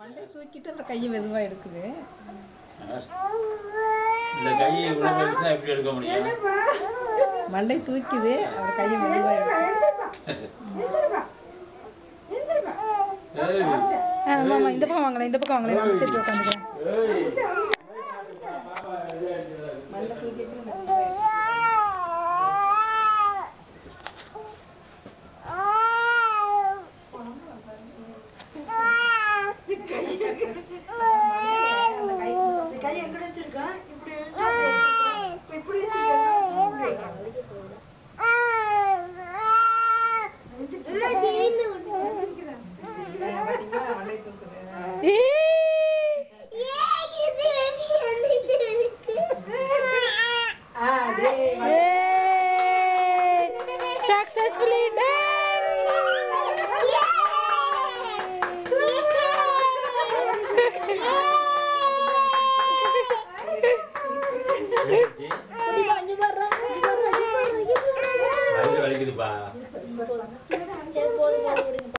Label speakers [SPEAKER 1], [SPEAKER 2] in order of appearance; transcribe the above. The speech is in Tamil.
[SPEAKER 1] மண்டை தூக்கிட்டு அப்புறம் கையை மெதுவா எடுக்குது.
[SPEAKER 2] இந்த கையை இவ்வளவு பெருசா எப்படி எடுக்க முடியும்?
[SPEAKER 1] மண்டை தூக்கிது அப்புறம் கையை மெதுவா எடுக்குது. மாமா இந்த பக்கம் வாங்கலாம், இந்த பக்கம் வாங்கலாம், நான் திருப்பி உட்காந்துக்கிறேன். மண்டை தூக்கிட்டு successfully done.
[SPEAKER 2] வலிக்குதுப்பா.